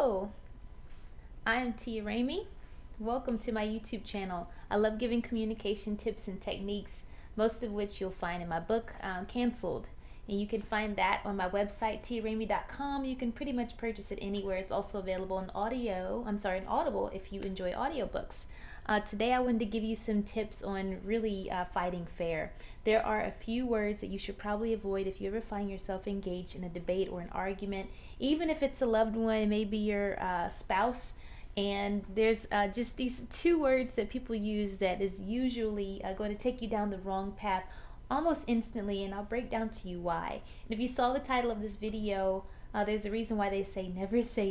Hello, I am Tia Ramey. Welcome to my YouTube channel. I love giving communication tips and techniques, most of which you'll find in my book, Canceled. And you can find that on my website, tiaramey.com. You can pretty much purchase it anywhere. It's also available in in Audible if you enjoy audiobooks. Today I wanted to give you some tips on really fighting fair. There are a few words that you should probably avoid if you ever find yourself engaged in a debate or an argument, even if it's a loved one, maybe your spouse. And there's just these two words that people use that is usually going to take you down the wrong path almost instantly, and I'll break down to you why. And if you saw the title of this video, there's a reason why they say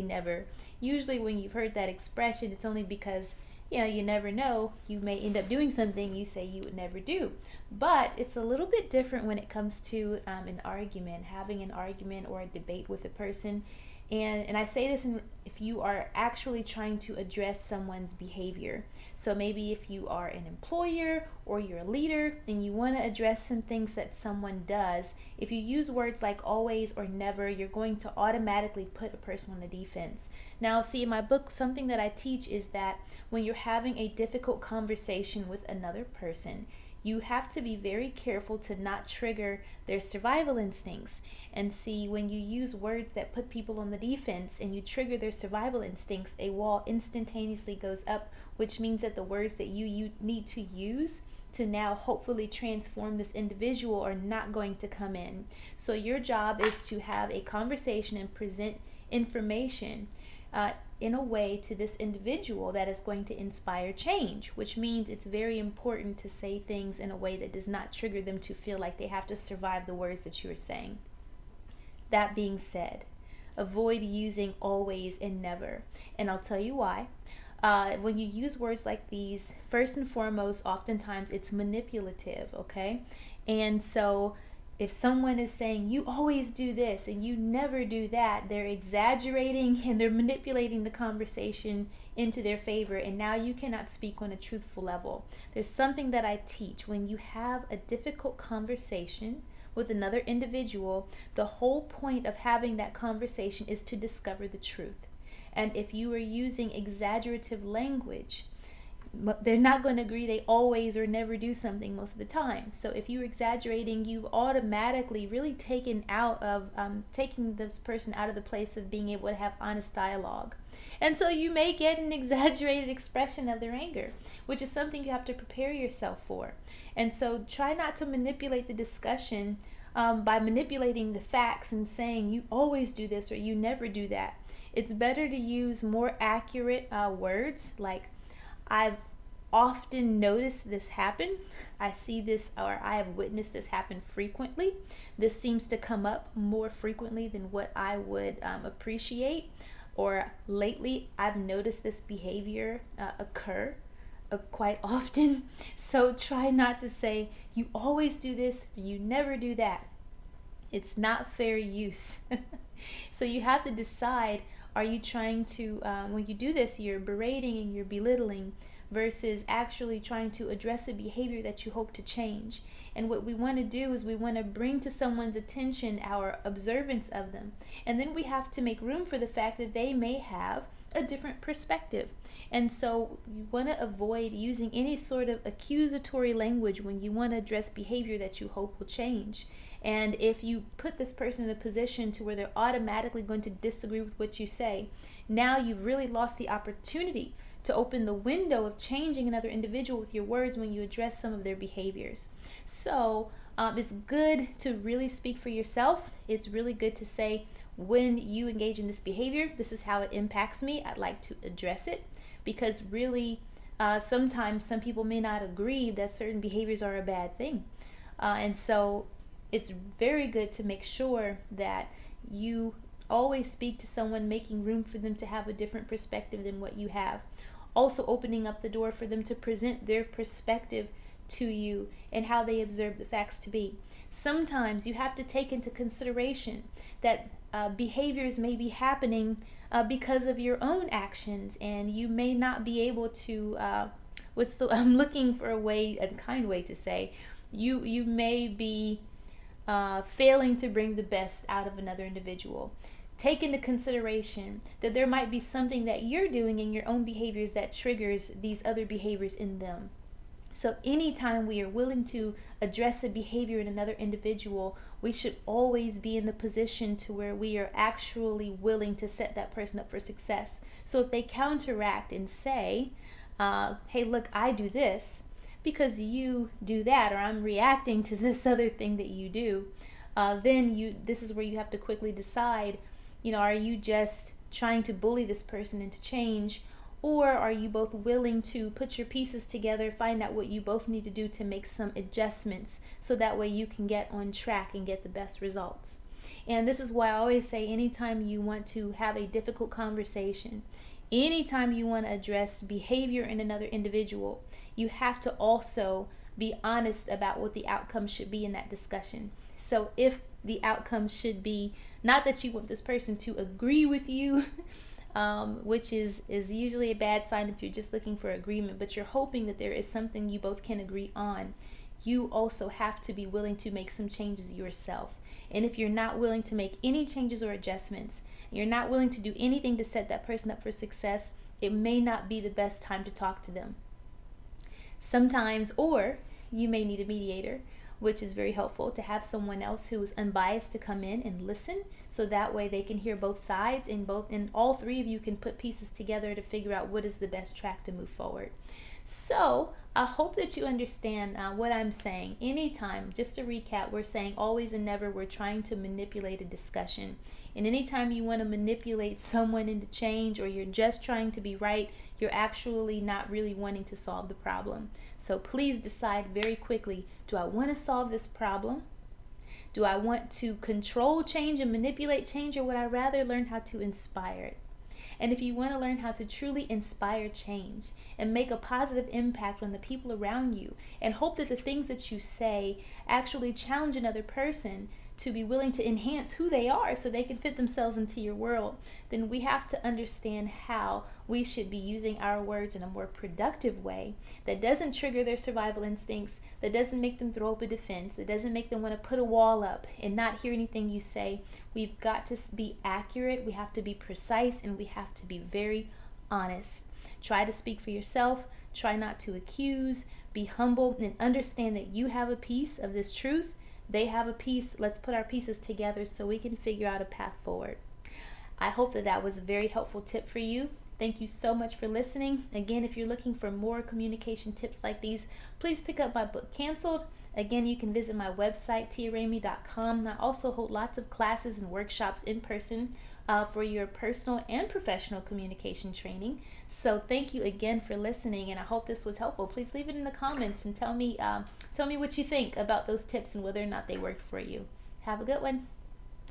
never. Usually when you've heard that expression, it's only because you never know, you may end up doing something you say you would never do. But it's a little bit different when it comes to an argument, having an argument or a debate with a person. And I say this if you are actually trying to address someone's behavior. So maybe if you are an employer or you're a leader and you want to address some things that someone does, if you use words like always or never, you're going to automatically put a person on the defense. Now, see, in my book, something that I teach is that when you're having a difficult conversation with another person, you have to be very careful to not trigger their survival instincts. And see, when you use words that put people on the defense and you trigger their survival instincts, a wall instantaneously goes up, which means that the words that you need to use to now hopefully transform this individual are not going to come in. So your job is to have a conversation and present information in a way to this individual that is going to inspire change, which means it's very important to say things in a way that does not trigger them to feel like they have to survive the words that you are saying. That being said, avoid using always and never, and I'll tell you why. When you use words like these, first and foremost, oftentimes it's manipulative, okay? And so if someone is saying you always do this and you never do that, they're exaggerating and they're manipulating the conversation into their favor, and now you cannot speak on a truthful level. There's something that I teach. When you have a difficult conversation with another individual, the whole point of having that conversation is to discover the truth. And if you are using exaggerative language, they're not going to agree they always or never do something most of the time. So if you're exaggerating, you've automatically really taken taking this person out of the place of being able to have honest dialogue. And so you may get an exaggerated expression of their anger, which is something you have to prepare yourself for. And so try not to manipulate the discussion by manipulating the facts and saying you always do this or you never do that. It's better to use more accurate words like, I've often noticed this happen. I see this, or I have witnessed this happen frequently. This seems to come up more frequently than what I would appreciate. Or lately, I've noticed this behavior occur quite often. So try not to say, you always do this, you never do that. It's not fair use. So you have to decide, are you trying to, when you do this, you're berating and you're belittling versus actually trying to address a behavior that you hope to change. And what we want to do is we want to bring to someone's attention our observance of them. And then we have to make room for the fact that they may have a different perspective. And so you want to avoid using any sort of accusatory language when you want to address behavior that you hope will change. And if you put this person in a position to where they're automatically going to disagree with what you say, now you've really lost the opportunity to open the window of changing another individual with your words when you address some of their behaviors. So it's good to really speak for yourself. It's really good to say, when you engage in this behavior, this is how it impacts me. I'd like to address it, because really sometimes some people may not agree that certain behaviors are a bad thing. And so it's very good to make sure that you always speak to someone, making room for them to have a different perspective than what you have. Also opening up the door for them to present their perspective to you and how they observe the facts to be. Sometimes you have to take into consideration that behaviors may be happening because of your own actions, and you may not be able to, I'm looking for a kind way to say, you may be failing to bring the best out of another individual. take into consideration that there might be something that you're doing in your own behaviors that triggers these other behaviors in them. So anytime we are willing to address a behavior in another individual, we should always be in the position to where we are actually willing to set that person up for success. So if they counteract and say, hey, look, I do this because you do that, or I'm reacting to this other thing that you do, then this is where you have to quickly decide, are you just trying to bully this person into change, or are you both willing to put your pieces together, find out what you both need to do to make some adjustments so that way you can get on track and get the best results. And this is why I always say, anytime you want to have a difficult conversation, anytime you want to address behavior in another individual, you have to also be honest about what the outcome should be in that discussion. So if the outcome should be not that you want this person to agree with you, which is usually a bad sign if you're just looking for agreement, but you're hoping that there is something you both can agree on, you also have to be willing to make some changes yourself. And if you're not willing to make any changes or adjustments, and you're not willing to do anything to set that person up for success, it may not be the best time to talk to them. Sometimes, or you may need a mediator, which is very helpful to have someone else who is unbiased to come in and listen, so that way they can hear both sides, and all three of you can put pieces together to figure out what is the best track to move forward. So I hope that you understand what I'm saying. Anytime, just to recap, we're saying always and never we're trying to manipulate a discussion. And anytime you want to manipulate someone into change, or you're just trying to be right, you're actually not really wanting to solve the problem. So please decide very quickly, do I want to solve this problem? Do I want to control change and manipulate change, or would I rather learn how to inspire it? And if you want to learn how to truly inspire change and make a positive impact on the people around you, and hope that the things that you say actually challenge another person to be willing to enhance who they are so they can fit themselves into your world, then we have to understand how we should be using our words in a more productive way that doesn't trigger their survival instincts, that doesn't make them throw up a defense, that doesn't make them want to put a wall up and not hear anything you say. We've got to be accurate, we have to be precise, and we have to be very honest. Try to speak for yourself, try not to accuse, be humble, and understand that you have a piece of this truth, they have a piece. Let's put our pieces together so we can figure out a path forward. I hope that was a very helpful tip for you. Thank you so much for listening. Again, if you're looking for more communication tips like these, please pick up my book, Canceled. Again, you can visit my website, tiaramey.com. I also hold lots of classes and workshops in person for your personal and professional communication training. So thank you again for listening, and I hope this was helpful. Please leave it in the comments and tell me what you think about those tips and whether or not they worked for you. Have a good one.